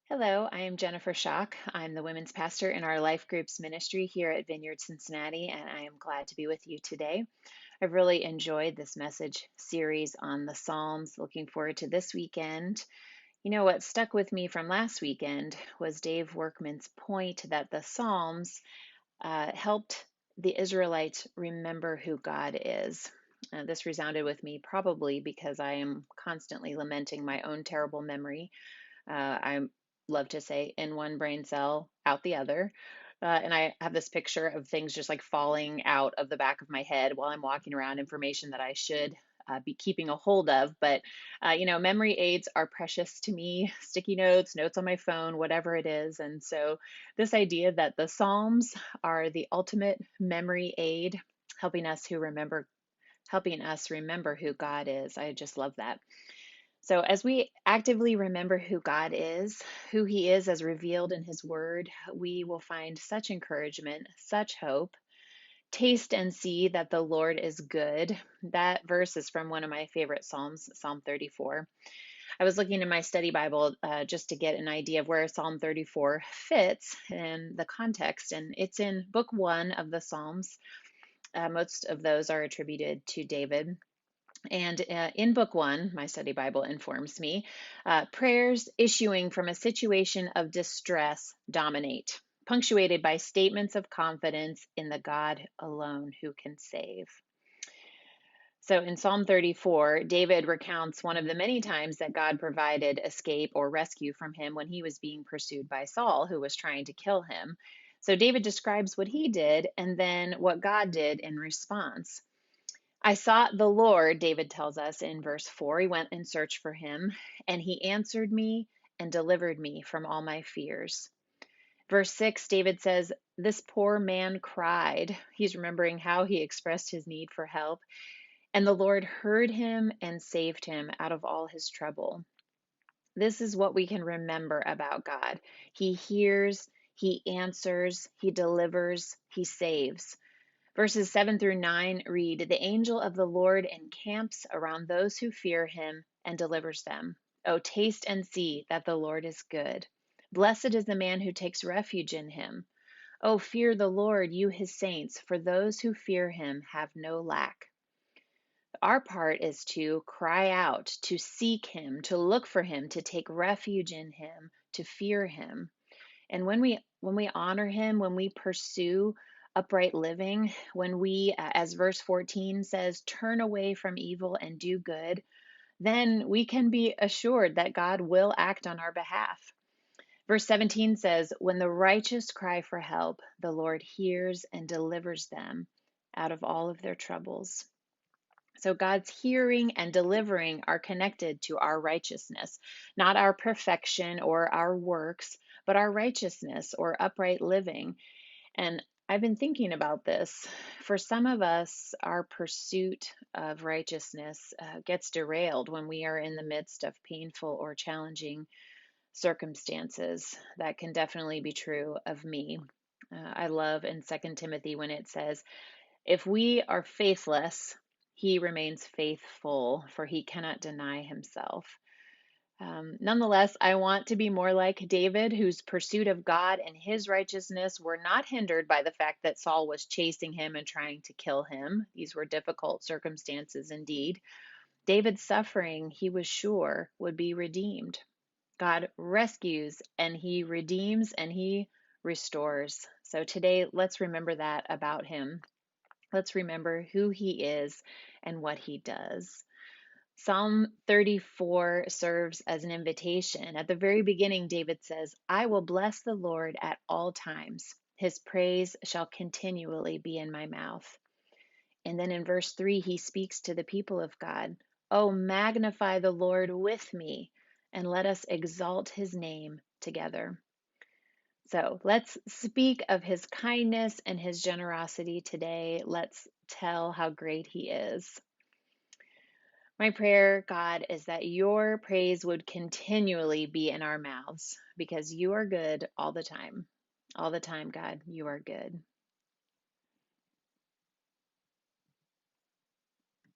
Hello, I am Jennifer Schock. I'm the women's pastor in our life groups ministry here at Vineyard Cincinnati, and I am glad to be with you today. I've really enjoyed this message series on the Psalms. Looking forward to this weekend. You know what stuck with me from last weekend was Dave Workman's point that the Psalms helped the Israelites remember who God is. This resounded with me probably because I am constantly lamenting my own terrible memory. I love to say in one brain cell, out the other. And I have this picture of things just like falling out of the back of my head while I'm walking around, information that I should be keeping a hold of. But, memory aids are precious to me, sticky notes, notes on my phone, whatever it is. And so, this idea that the Psalms are the ultimate memory aid, helping us remember who God is. I just love that. So, as we actively remember who God is, who He is as revealed in His Word, we will find such encouragement, such hope. Taste and see that the Lord is good. That verse is from one of my favorite Psalms, Psalm 34. I was looking in my study Bible just to get an idea of where Psalm 34 fits in the context, and it's in book one of the Psalms. Most of those are attributed to David. And in book one, my study Bible informs me, prayers issuing from a situation of distress dominate, punctuated by statements of confidence in the God alone who can save. So in Psalm 34, David recounts one of the many times that God provided escape or rescue from him when he was being pursued by Saul, who was trying to kill him. So David describes what he did and then what God did in response. I sought the Lord, David tells us in verse 4. He went and searched for him, and he answered me and delivered me from all my fears. Verse 6, David says, this poor man cried. He's remembering how he expressed his need for help, and the Lord heard him and saved him out of all his trouble. This is what we can remember about God. He hears, he answers, he delivers, he saves. Verses 7 through 9 read, the angel of the Lord encamps around those who fear him and delivers them. Oh, taste and see that the Lord is good. Blessed is the man who takes refuge in him. Oh, fear the Lord, you his saints, for those who fear him have no lack. Our part is to cry out, to seek him, to look for him, to take refuge in him, to fear him. And when we honor him, when we pursue upright living, when we, as verse 14 says, turn away from evil and do good, then we can be assured that God will act on our behalf. Verse 17 says, when the righteous cry for help, the Lord hears and delivers them out of all of their troubles. So God's hearing and delivering are connected to our righteousness, not our perfection or our works, but our righteousness or upright living. And I've been thinking about this. For some of us, our pursuit of righteousness gets derailed when we are in the midst of painful or challenging circumstances. That can definitely be true of me. I love in 2 Timothy when it says, if we are faithless, he remains faithful, for he cannot deny himself. Nonetheless, I want to be more like David, whose pursuit of God and his righteousness were not hindered by the fact that Saul was chasing him and trying to kill him. These were difficult circumstances indeed. David's suffering, he was sure, would be redeemed. God rescues and he redeems and he restores. So today, let's remember that about him. Let's remember who he is and what he does. Psalm 34 serves as an invitation. At the very beginning, David says, I will bless the Lord at all times. His praise shall continually be in my mouth. And then in verse 3, he speaks to the people of God. Oh, magnify the Lord with me, and let us exalt his name together. So let's speak of his kindness and his generosity today. Let's tell how great he is. My prayer, God, is that your praise would continually be in our mouths because you are good all the time. All the time, God, you are good.